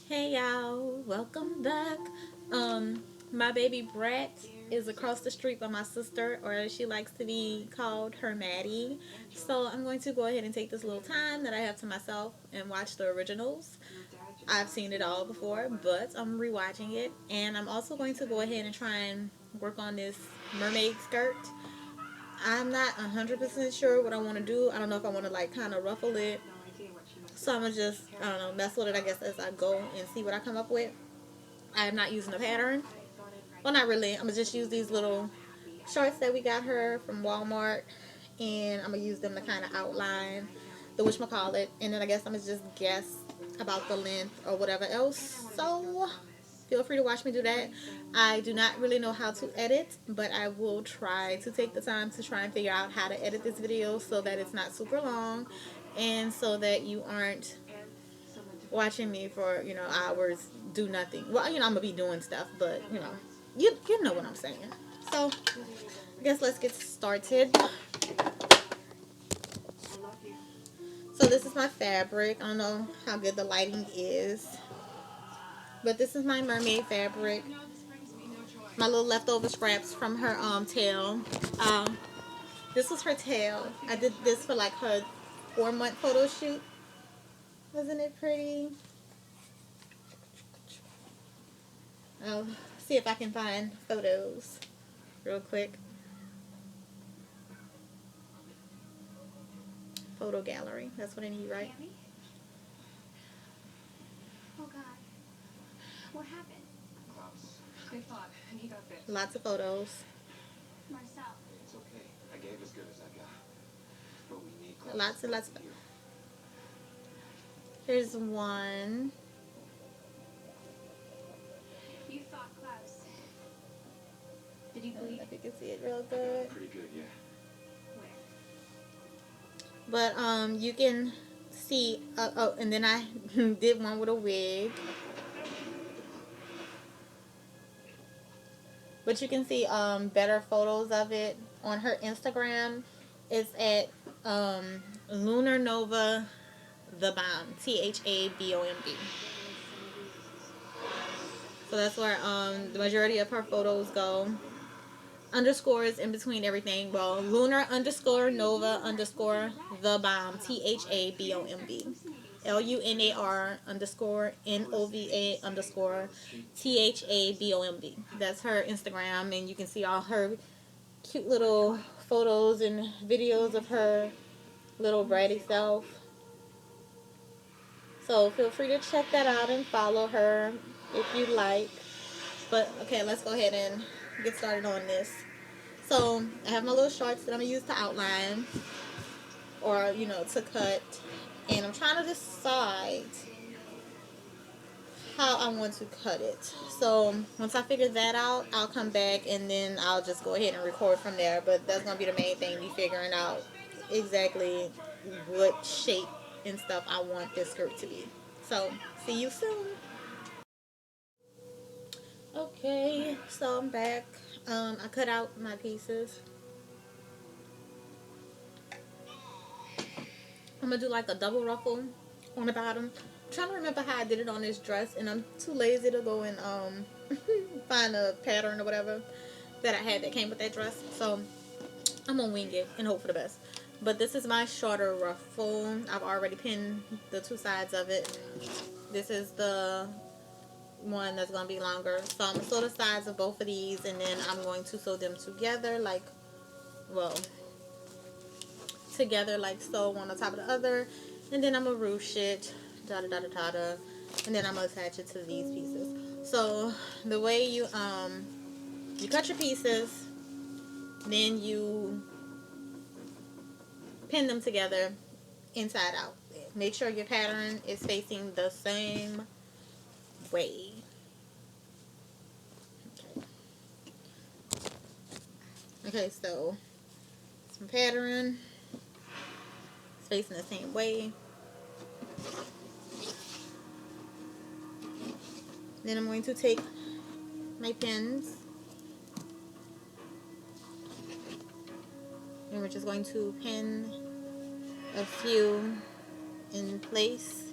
Hey y'all, welcome back. My baby Brat is across the street by my sister, or as she likes to be called, her Maddie. So I'm going to go ahead and take this little time that I have to myself and watch the originals. I've seen it all before, but I'm rewatching it, and I'm also going to go ahead and try and work on this mermaid skirt. I'm not 100% sure what I want to do. I don't know if I want to like kind of ruffle it, so I'm gonna just, I don't know, mess with it, I guess, as I go and see what I come up with. I am not using a pattern. Well, not really. I'm gonna just use these little shorts that we got her from Walmart, and I'm gonna use them to kind of outline the whatchamacallit, and then I guess I'm gonna just guess about the length or whatever else. So feel free to watch me do that. I do not really know how to edit, but I will try to take the time to try and figure out how to edit this video so that it's not super long and so that you aren't watching me for, hours, do nothing. Well, I'm gonna be doing stuff, but you know what I'm saying. So I guess let's get started. So this is my fabric. I don't know how good the lighting is, but this is my mermaid fabric. My little leftover scraps from her tail. Um, this was her tail. I did this for like her 4-month photo shoot. Wasn't it pretty? I'll see if I can find photos real quick. Photo gallery. That's what I need, right? Oh God. What happened? Klaus. They fought, and he got bit. Lots of photos. Marcel. It's okay. I gave as good as I got. But we need Klaus. Lots and lots of. Here's one. You fought Klaus. Did you I don't bleed? know if you can see it real good. Pretty good, yeah. Where? But you can see. Oh, and then I did one with a wig. But you can see better photos of it on her Instagram. It's at Lunar Nova the Bomb. THABOMB. So that's where the majority of her photos go. Underscores in between everything. Well, Lunar underscore Nova underscore the Bomb. THABOMB. LUNAR underscore NOVA underscore THABOMB. That's her Instagram, and you can see all her cute little photos and videos of her little bratty self. So feel free to check that out and follow her if you like. But okay, let's go ahead and get started on this. So I have my little shorts that I'm gonna use to outline or to cut, and I'm trying to decide how I want to cut it. So once I figure that out, I'll come back and then I'll just go ahead and record from there. But that's gonna be the main thing, be figuring out exactly what shape and stuff I want this skirt to be. So see you soon. Okay, so I'm back. I cut out my pieces. I'm gonna do like a double ruffle on the bottom. I'm trying to remember how I did it on this dress, and I'm too lazy to go and find a pattern or whatever that I had that came with that dress. So I'm gonna wing it and hope for the best. But this is my shorter ruffle. I've already pinned the two sides of it. This is the one that's gonna be longer. So I'm gonna sew the sides of both of these, and then I'm going to sew them together like, well, together like so, one on top of the other, and then I'm gonna ruche it, da da da da da da, and then I'm gonna attach it to these pieces. So the way you cut your pieces, then you pin them together inside out. Make sure your pattern is facing the same way. Okay, so some pattern. It's facing the same way. Then I'm going to take my pins and we're just going to pin a few in place.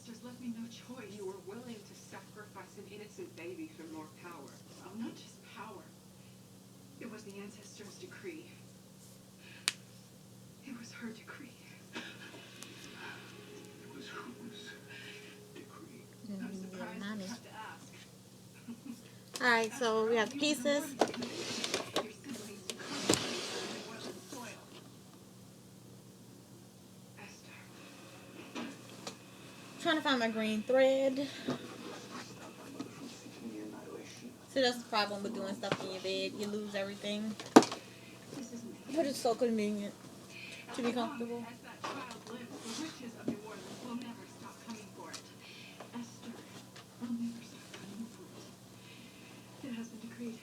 ancestors left me no choice. You were willing to sacrifice an innocent baby for more power. Not just power. It was the ancestors' decree. It was her decree. It was whose decree? I'm surprised Mommy. you have to ask. Alright, so we have pieces. Your siblings oil and soil. Esther. Trying to find my green thread. See, that's the problem with doing stuff in your bed. You lose everything. This is me. But it's so convenient to be comfortable. As that child lives, the witches of New Orleans will never stop coming for it. Esther will never stop coming for it. It has been decreed.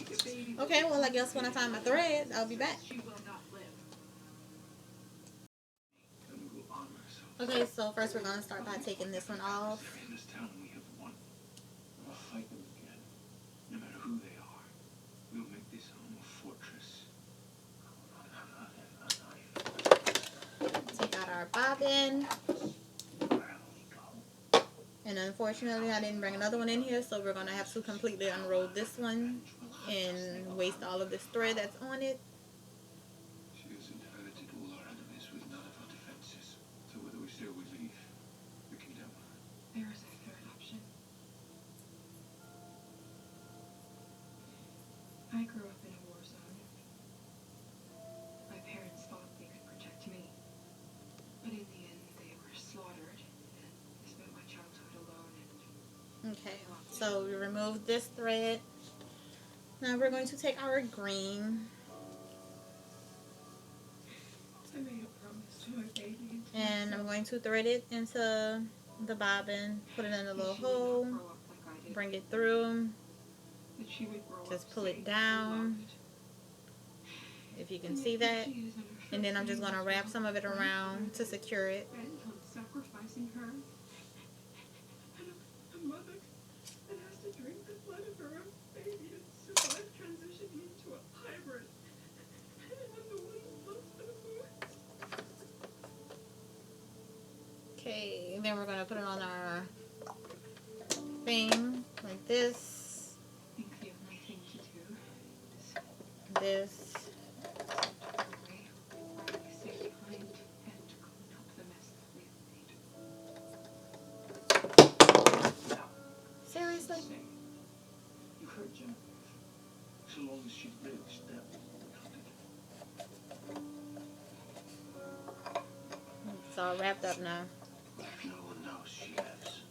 Your baby Okay, well, I guess when I find my thread, I'll be back. she will not live. And we will honor ourselves. Okay, so first we're going to start by taking this one off. They're in this town and we have won. We'll fight them again. No matter who they are. We'll make this home a fortress. Take out our bobbin. And unfortunately, I didn't bring another one in here, so we're going to have to completely unroll this one and waste all of this thread that's on it. She has inherited all our enemies with none of our defenses. So whether we stay or we leave, the kingdom. There is a third option. I grew up in a war zone. My parents thought they could protect me. But in the end, they were slaughtered. I spent my childhood alone and Okay, so we removed this thread. Now we're going to take our green I made a promise to my baby. and I'm going to thread it into the bobbin, put it in a little She would not hole, grow up like I did. bring it through, That she would grow just up pull it safe down, and loved. if you can And see yet that. she is in her And then I'm just first going to year wrap some of it around to secure it. bent on sacrificing her. And a mother that has to drink the blood of her own baby to survive transitioning into a hybrid. And I'm the one who loves for the wounds. Okay, then we're going to put it on our thing like this, I think the only thing to do is this. away where I stay behind and clean up the mess that we've made. Now, Seriously? say, you heard Genevieve. So long as she lives, that will count it. It's all wrapped up now. If no one knows she lives,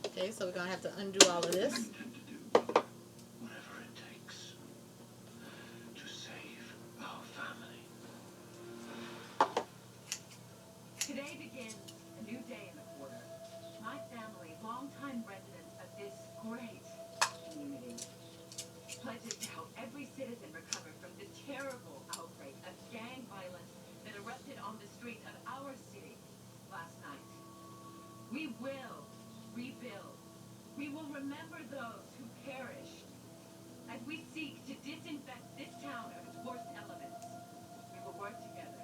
Okay, so we're going to have to undo all of I this. intend to do whatever it takes to save our family. Today begins a new day in the quarter. My family, longtime residents of this great community, pledges to help every citizen recover from the terrible outbreak of gang violence that erupted on the streets of our city last night. We will rebuild. We will remember those who perished. As we seek to disinfect this town of its worst elements, we will work together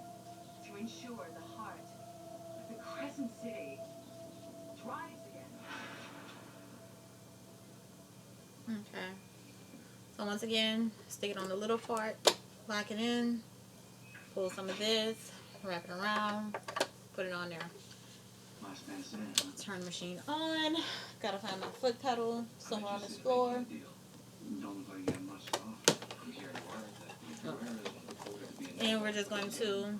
to ensure the heart of the Crescent City thrives again. Okay. So once again, stick it on the little part, lock it in, pull some of this, wrap it around, put it on there. Last man standing. Turn the machine on. Gotta find my foot pedal somewhere on this floor. Don't look like you have much off. I'm hearing word that the employer is reported to be in And we're just going to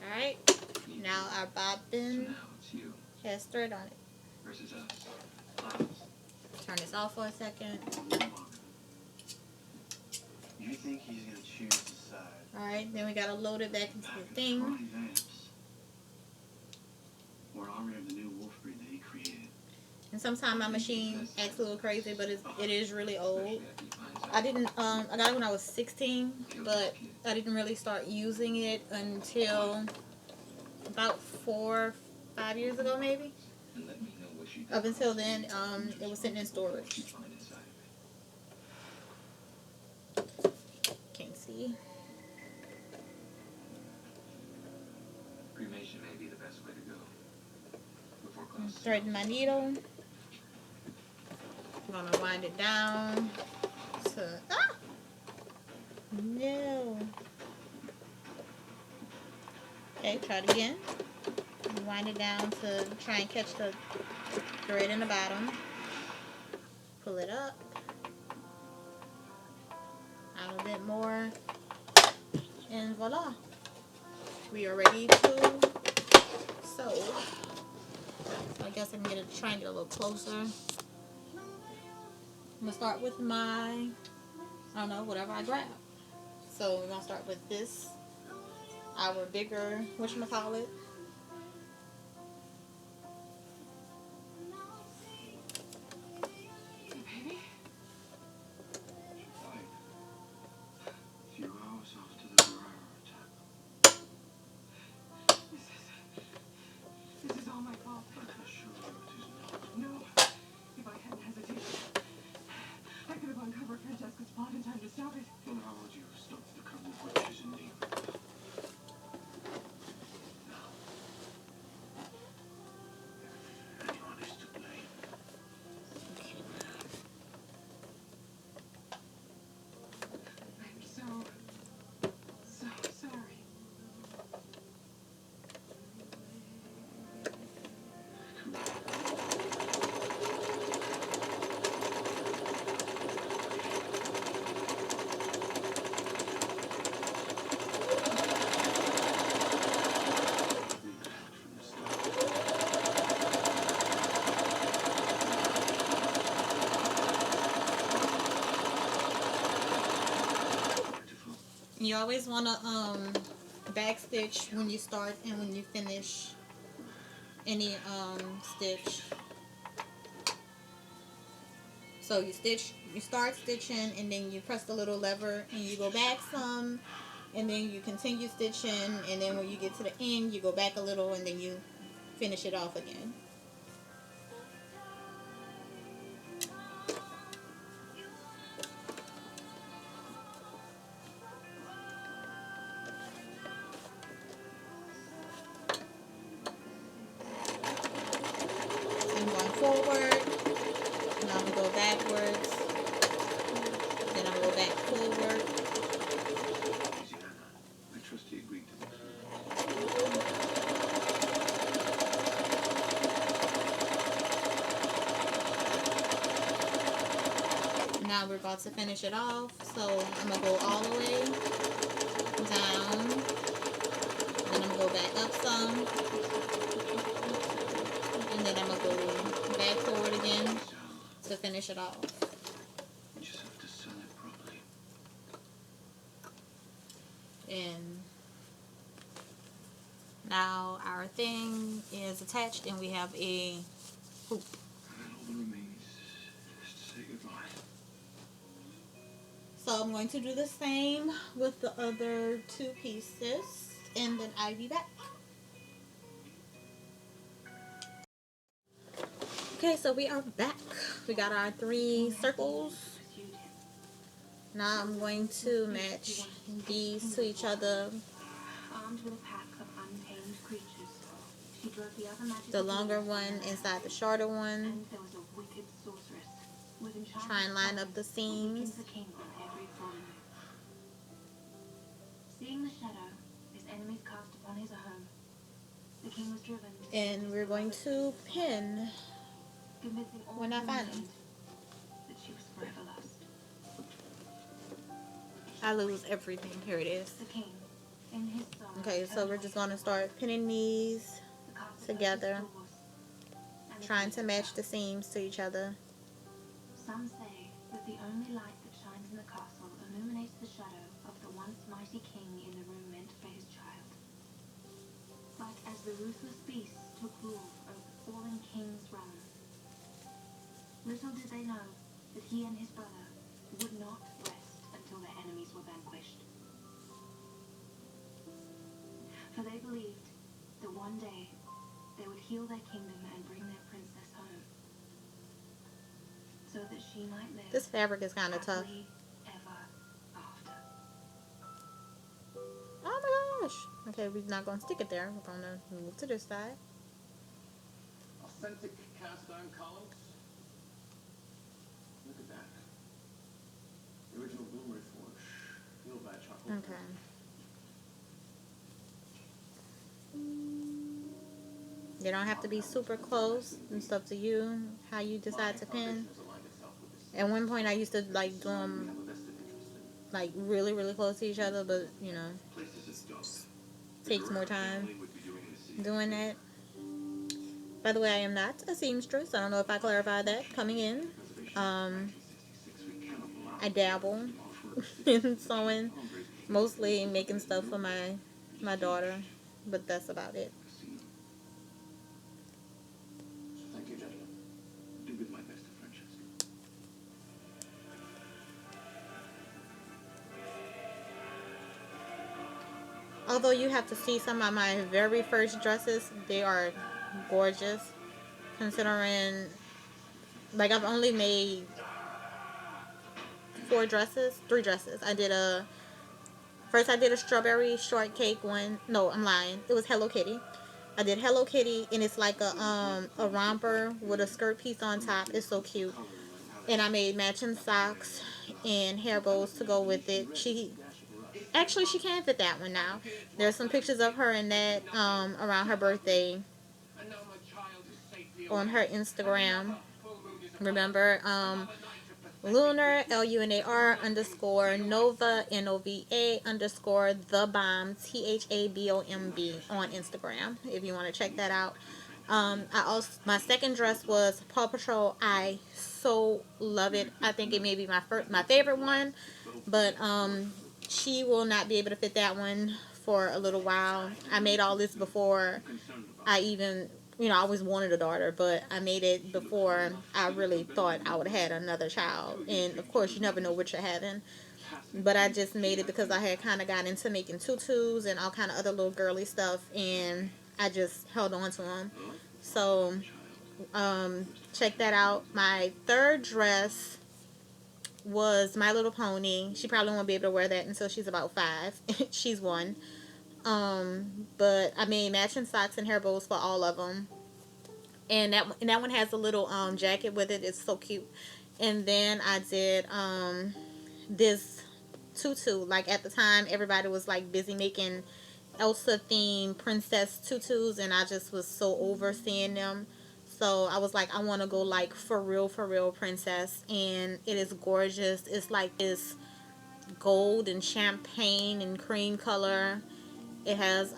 alright. Now our bobbin Now it's you has thread on it. versus us. Turn this off for a second. You think he's gonna choose the side? Alright, then we gotta load it back into Back the at thing. 20 vamps. Or an army of the new wolf breed that he created. And sometimes my machine acts a little crazy, but it is really old. I didn't I got it when I was 16, but I didn't really start using it until about 5 years ago, maybe. And let me know what she Up does. until then, it was sitting in What storage. you find inside of it. Can't see. Cremation may be the best way to go. Before class. Threading my needle. I'm gonna wind it down to no. Okay, try it again. Wind it down to try and catch the thread in the bottom. Pull it up. Out a bit more. And voila. We are ready to sew. So I guess I can try and get a little closer. I'm gonna start with my, I don't know, whatever I grab. So we're gonna start with this, our bigger, whatchamacallit. Baby? Died. A few hours after the Guerrero attack. This is all my fault. I can assure you it is not. No. If I hadn't hesitated, I could have uncovered Francesca's plot in time to stop it. Well, how would you have stopped the couple of witches in England? Anyone is to blame. I'm so sorry. From the start. Beautiful. You always want to backstitch when you start and when you finish any stitch. So you start stitching and then you press the little lever and you go back some and then you continue stitching and then when you get to the end you go back a little and then you finish it off again. I'm going forward, and I'm going to go backwards, then I'm going to go back forward. Easy, Hannah. I trust he agreed to this. Now we're about to finish it off, so I'm going to go all the way down, then I'm going to go back up some, and then I'm going to go back forward again So, to finish it off. you just have to sell it properly. And now our thing is attached and we have a hoop. And then all that remains is to say goodbye. So I'm going to do the same with the other two pieces and then I'll be back. Okay, so we are back. We got our 3 circles. Now I'm going to match these to each other. Armed with a pack of untamed creatures, she drove the other magical The longer beings one from the inside the shorter one. And there was a wicked sorceress with enchanted Try and line up the powers that seams. weakens the king of every fallen. Seeing the shadow his enemies cast upon his home, the king was driven. And we're going to pin convincing all when I who find them. remained that she was forever lost. I lose everything. Here it is. The king, in his sorrow, Okay, so we're just going to start pinning these, together, trying to match the seams to each other. Some say that the only light that shines in the castle illuminates the shadow of the once mighty king in the room meant for his child. But as the ruthless beasts took rule over the fallen king's realm, little did they know that he and his brother would not rest until their enemies were vanquished. For they believed that one day they would heal their kingdom and bring their princess home, so that she might live This fabric is kind of tough. happily ever after. Oh my gosh. Okay, we're not going to stick it there. We're going to move to this side. Authentic cast iron columns. Look at that. The original Bloomery Forge. Fueled by charcoal. Okay. You don't have to be super close. It's up to you how you decide to pin. At one point, I used to like do them like really, really close to each other, but you know, takes more time doing that. By the way, I am not a seamstress. I don't know if I clarified that coming in. I dabble in sewing, mostly making stuff for my daughter, but that's about it. Thank you, gentlemen. Do give my best to Francesca. Although you have to see some of my very first dresses, they are gorgeous. Considering, like, I've only made 3 dresses. First I did a strawberry shortcake one. No, I'm lying. It was Hello Kitty. I did Hello Kitty, and it's like a romper with a skirt piece on top. It's so cute. And I made matching socks and hair bows to go with it. She can't fit that one now. There's some pictures of her in that around her birthday on her Instagram. Remember, Lunar, Lunar underscore Nova, Nova underscore the bomb, THABOMB on Instagram if you want to check that out. My second dress was Paw Patrol. I so love it. I think it may be my favorite one, but she will not be able to fit that one for a little while. I made all this before I even, I always wanted a daughter, but I made it before I really thought I would have had another child. And of course, you never know what you're having. But I just made it because I had kind of got into making tutus and all kind of other little girly stuff, and I just held on to them. So, check that out. My third dress was My Little Pony. She probably won't be able to wear that until she's about 5. She's 1. But I made matching socks and hair bows for all of them. And that one has a little jacket with it. It's so cute. And then I did this tutu. Like at the time, everybody was like busy making Elsa themed princess tutus, and I just was so over seeing them. So I was like, I want to go like for real princess, and it is gorgeous. It's like this gold and champagne and cream color. It's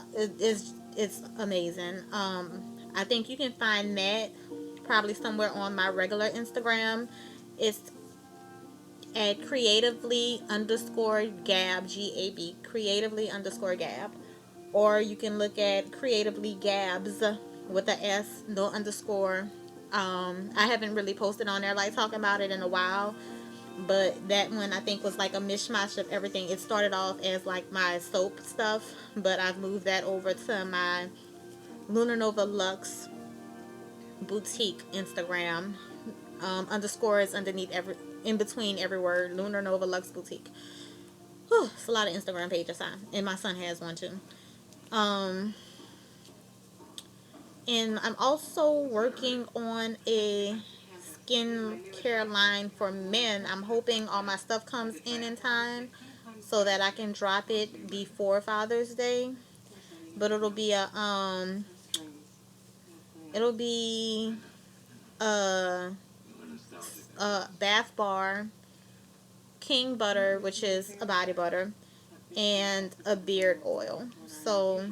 amazing. I think you can find that probably somewhere on my regular Instagram. It's at creatively underscore gab, GAB, creatively underscore gab. Or you can look at creatively gabs with a S, no underscore. I haven't really posted on there like talking about it in a while, but that one I think was like a mishmash of everything. It started off as like my soap stuff, but I've moved that over to my Lunar Nova Luxe boutique Instagram. Underscores underneath in between every word. Lunar Nova Luxe boutique. Whew, it's a lot of Instagram pages, and my son has one too. And I'm also working on a skincare line for men. I'm hoping all my stuff comes in time so that I can drop it before Father's Day. But it'll be a bath bar, king butter, which is a body butter, and a beard oil. So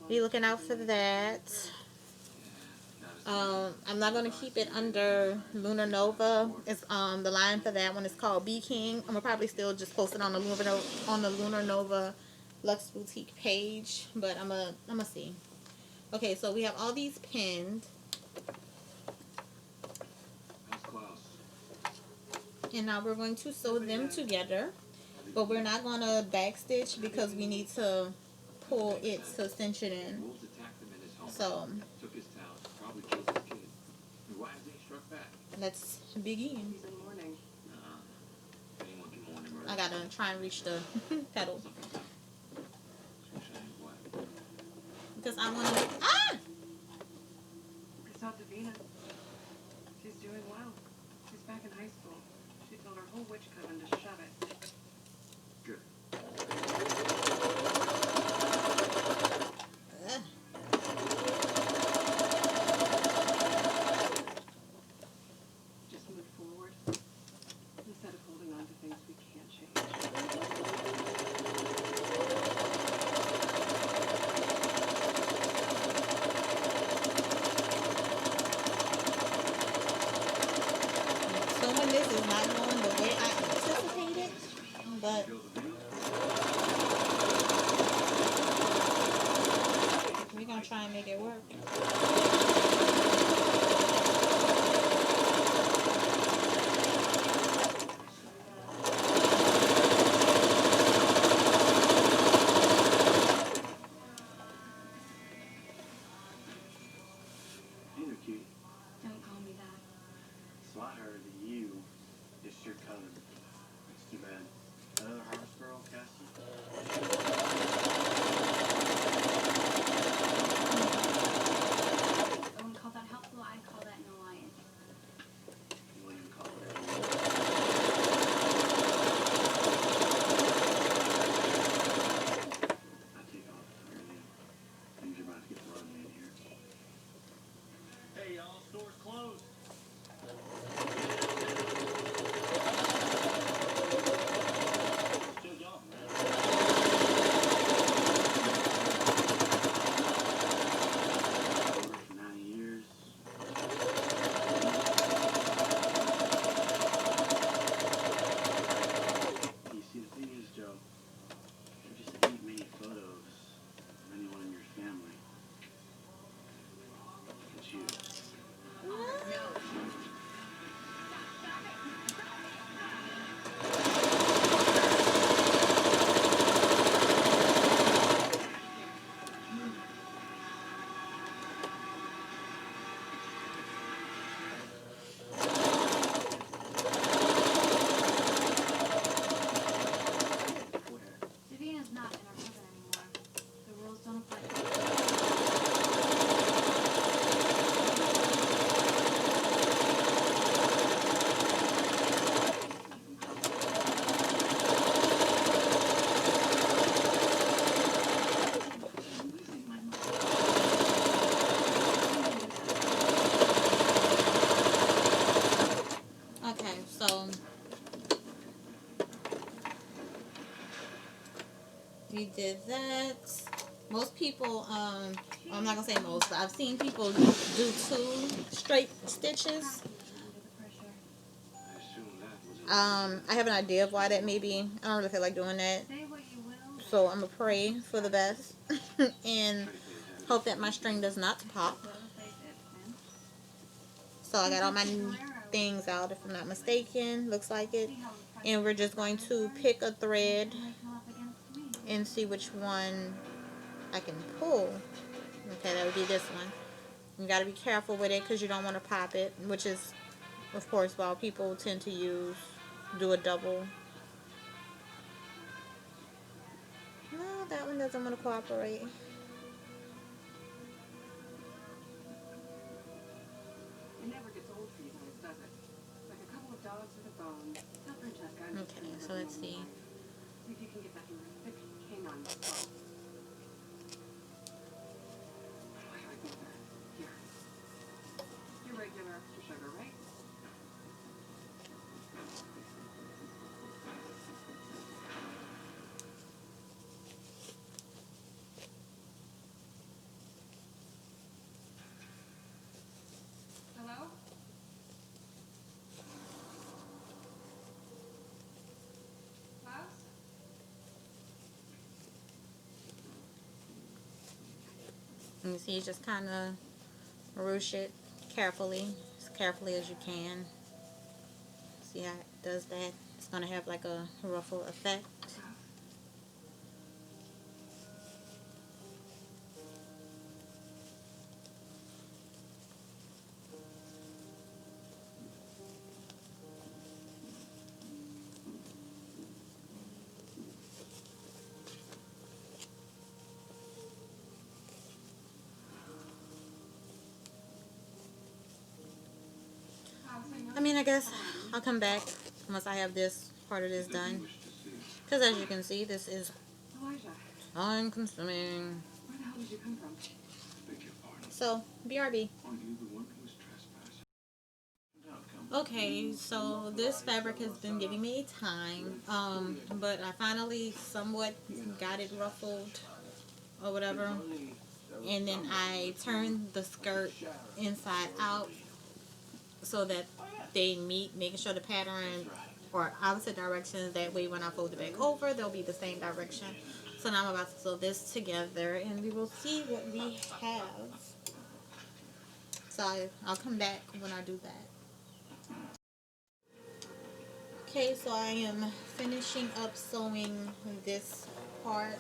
be looking out for that. I'm not gonna keep it under Lunar Nova. It's the line for that one is called Be King. I'm gonna probably still just post it on the Lunar Nova Luxe Boutique page, but I'm gonna see. Okay, so we have all these pinned, and now we're going to sew them together. But we're not gonna backstitch because we need to pull it to cinch it in. So Took his talent, probably killed his kid. And why hasn't he struck back? let's begin. He's in mourning. Anyone can mourn him, I gotta try and reach the pedal Something's up. What? because I want to. Ah! I saw Davina. She's doing well. She's back in high school. She told her whole witch coven to shove it. Good. Ugh. Just move forward instead of holding on to things we can't change. Assuming this is not going the way I anticipated, but we're gonna try and make it work. Hey, there, cutie. Don't call me that. So I heard that you is your cousin. It's too bad. Another harvest girl, Cassie? I wouldn't call that helpful. I'd call that an alliance. You won't even call her. I take off. Really. Things are about to get rough in here. Hey, y'all. Store's closed. Still y'all, man. For 9 years. You see, the thing is, Joe, there just ain't many photos of anyone in your family. It's you. Davina's not in our coven anymore. The rules don't apply to her. I'm losing my mind. Okay, so we did that. Most people, I'm not gonna say most, but I've seen people do 2 straight stitches. Under the pressure. I assume that was I have an idea of why that may be. I don't really feel like doing that. Say what you will. So I'm gonna pray for the best and hope that my string does not pop. Well, face it, Quinn. So I got all my things out, if I'm not mistaken. Looks like it. And we're just going to pick a thread They come up against me. and see which one I can pull. Okay, that would be this one. You got to be careful with it because you don't want to pop it, which is, of course, why people tend to do a double. No, that one doesn't want to cooperate. It never gets old for you guys, does it? Like a couple of dogs with a bone. Tell Francesca I'm just Okay, gonna so let let's them see. alone. See if you can get back in your thick canine muscle. What do I do with that? Here. Your regular extra sugar, right? Hello? Klaus? And you see, you just kind of ruche it carefully, as carefully as you can. See how it does that? It's going to have like a ruffle effect. I mean, I guess I'll come back once I have this part of this done. Because as you can see, this is Elijah, time consuming. where the hell did you come from? Beg your pardon. So, BRB. Are you the one who was trespassing? Okay, so this fabric has been giving me time, but I finally somewhat got it ruffled or whatever, and then I turned the skirt inside out so that they meet, making sure the pattern or opposite directions, that way when I fold it back over, they'll be the same direction. So now I'm about to sew this together and we will see what we have. So I'll come back when I do that. Okay, so I am finishing up sewing this part.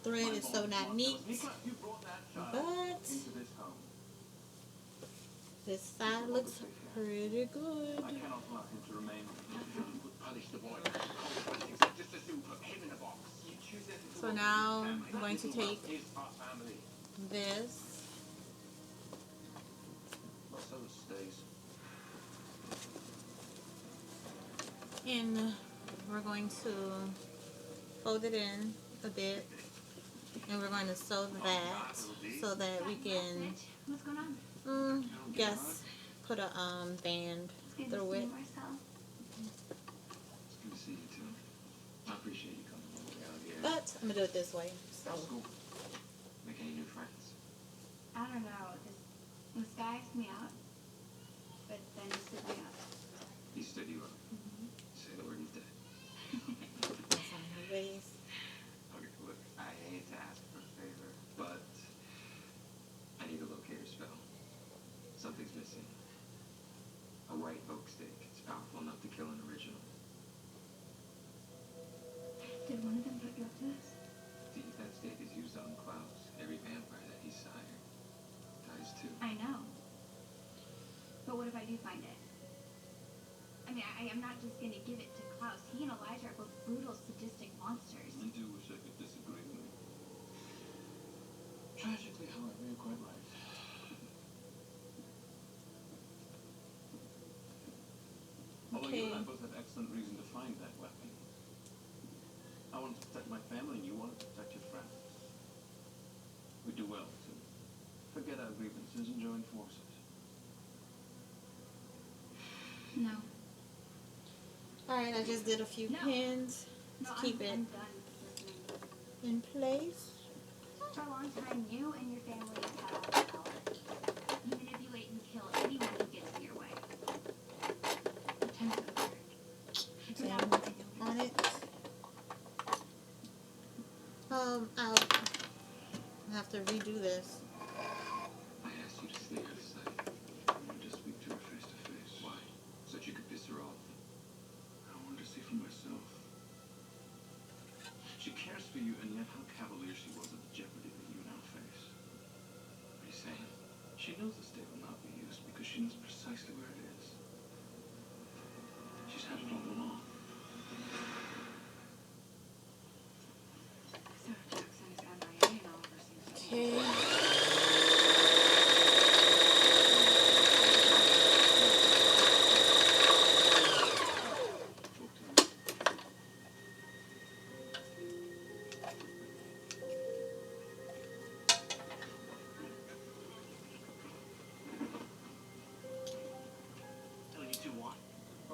Thread is so not neat, but this side looks pretty good. So now I'm going to take this and we're going to fold it in a bit. And we're going to sew that so that we can, What's going on? guess, put a band through it. It's good to see you too. I appreciate you coming all the way out here. But I'm gonna do it this way. So Cool. Make any new friends? I don't know. This guy asked me out, but then he stood me up. He stood you up. Say the word, he's dead. that's on my waist. Okay, look, I hate to ask for a favor, but I need a locator spell. Something's missing. A white oak stick. It's powerful enough to kill an original. Did one of them put you up to this? That stick is used on Klaus. Every vampire that he sired dies too. I know. But what if I do find it? I mean, I am not just going to give it to Klaus. He and Elijah are both brutal, sadistic monsters. I do wish I could disagree with you. Tragically, however, you're quite right. Although you and I Okay. both have excellent reason to find that weapon. I want to protect my family, and you want to protect your friends. We do well to forget our grievances and join forces. No. Alright, I just did a few No. pins No, to keep it I'm done listening. in place. For a long time, you and your family have had all the power. You manipulate and kill anyone who gets in your way. Time to go. Jam on it. I'll have to redo this. I asked you to stay out of sight. And just speak to her face to face. Why? So that you could piss her off. I wanted to see for myself. She cares for you, and yet how cavalier she was at the jeopardy that you now face. What are you saying? She knows the stake will not be used because she knows precisely where it is. She's had it all along. So Jackson's MIA and Oliver seems to be. Okay. Talk to me.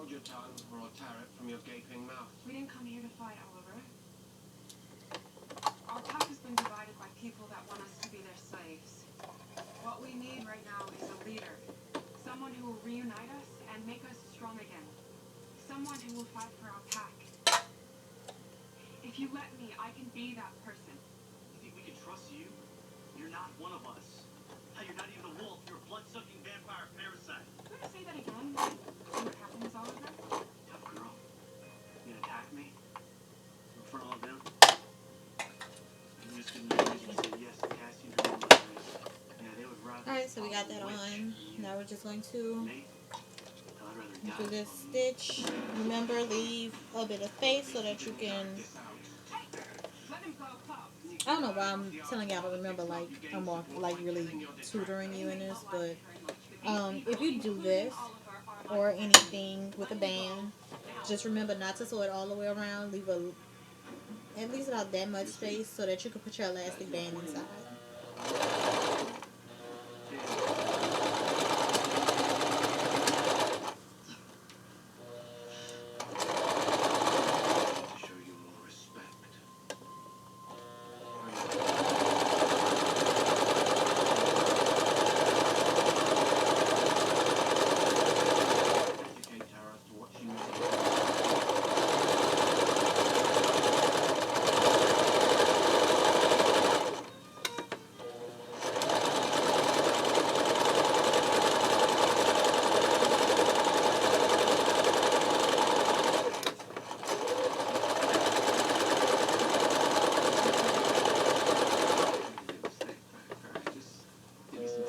Hold your tongue, or I'll tear it from your gaping mouth. We didn't come here to fight, Oliver. Our pack has been divided by people that want us to be their slaves. What we need right now is a leader. Someone who will reunite us and make us strong again. Someone who will fight for our pack. If you let me, I can be that person. You think we can trust you? You're not one of us. Hell, you're not even a wolf. You're a blood-sucking vampire parasite. You want to say that again? See what happens, Oliver? Tough girl. You gonna attack me? In front of all them? You just didn't know you said yes to Cassie and her mama. Yeah, they would rather. Alright, so we got that on. Now we're just going to Me? I'd rather do die this from stitch. Remember, leave a bit of space so that you can. Let him go, Cloud. I don't know why I'm telling y'all to remember, like I'm more like really tutoring you in this, but if you do this or anything with a band, just remember not to sew it all the way around. Leave at least about that much space so that you can put your elastic band inside. To show you more respect. Educate her as to what she knows. Just give me some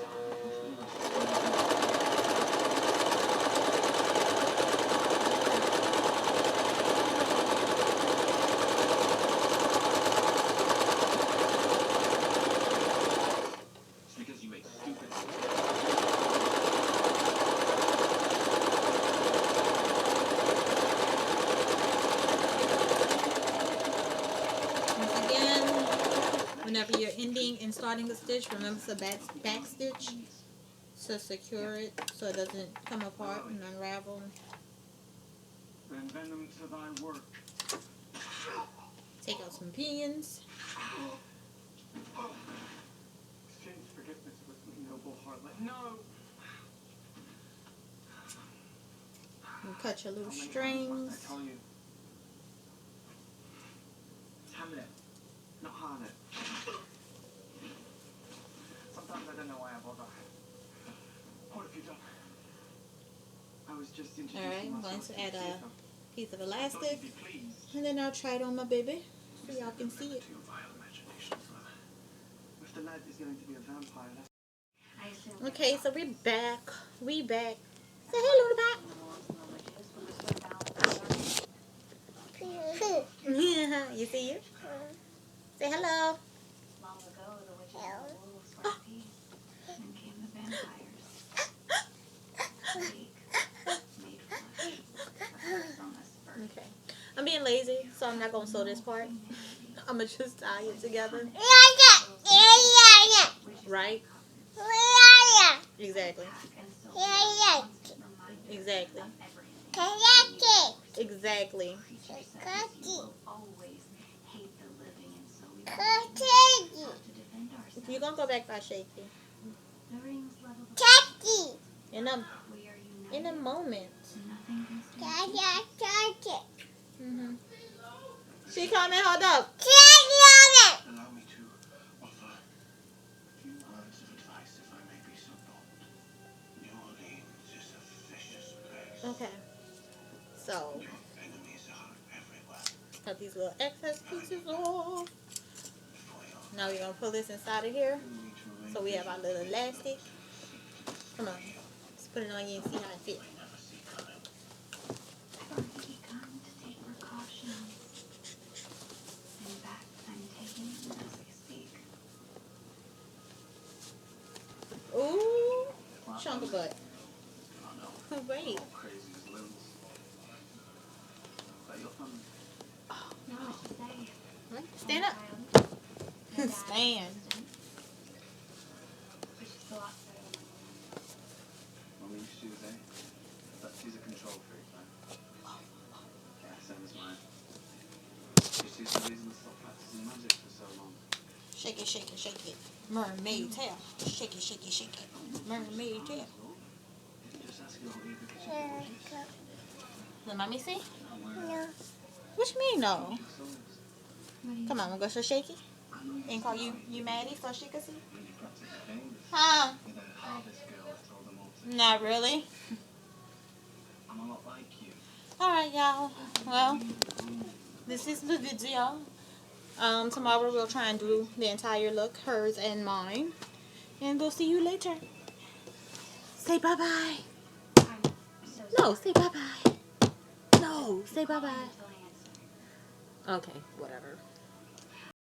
It's because you make stupid. Once again, whenever you're ending and starting the stitch, remember the back stitch to secure it so it doesn't come apart and unravel. Bring venom to thy work. Take out some pins Exchange forgiveness with me, noble harlot. No! and cut your little How many times strings. must I tell you? Hamlet, not Harlot. Sometimes I don't know why I bother. What have you done? I was just introducing Alright, I'm going myself to the add a theater. piece of I thought elastic you'd be pleased. and then I'll try it on my baby so y'all can see it. To your vile imaginations, mother. If the lad is going to be a vampire, that's I assume Okay, so we're back. We back. Say hello to Pop. You see you? Say hello. Long ago, the witches and the wolves were at peace. Then came the vampires. Weak, made flesh. A curse on us first. Okay. I'm being lazy, so I'm not gonna sew this part. I'm gonna just tie it together. Right? Exactly. Exactly. Exactly. Always hate the living, and so we have to defend ourselves. You're gonna go back by shaky. The rings level the we are united. In a moment. Nothing can stand. Mm-hmm. She coming, hold up. allow me to offer a few words of advice, if I may be so bold. New Orleans is a vicious place. Okay. So, Your enemies are everywhere. cut these little excess pieces off. For your Now we're gonna pull this inside of here. enemy to remain So we have our little vigilant, elastic. Come on. Let's put it on you and see how it fits. may never see coming. From to be kind to take precautions. In fact, I'm taking them as we speak. Ooh, chunk of butt. Oh no, Oh, wait. all crazy as limbs. But you'll find No, I should say. What? Stand up. Stand. Which is a lot better than mommy, Tuesday. But she's a control freak, man. Shake it, shake it, shake it. Mermaid tail. Shake it, shake it, shake it. Mermaid tail. Just ask about me because you're gorgeous. Let mommy see? No. What you mean no? What do you Come on, we'll go so shaky. And call you Maddie so she can see? You're practically famous. Huh? You're the harvest girl that told them all to. Not really. I'm a lot like you. Alright, y'all. Well, this is the video. Tomorrow we'll try and do the entire look, hers and mine. And we'll see you later. Say bye-bye. I'm so No, sorry. say bye-bye. No, say bye-bye. Until I answer. Okay, whatever.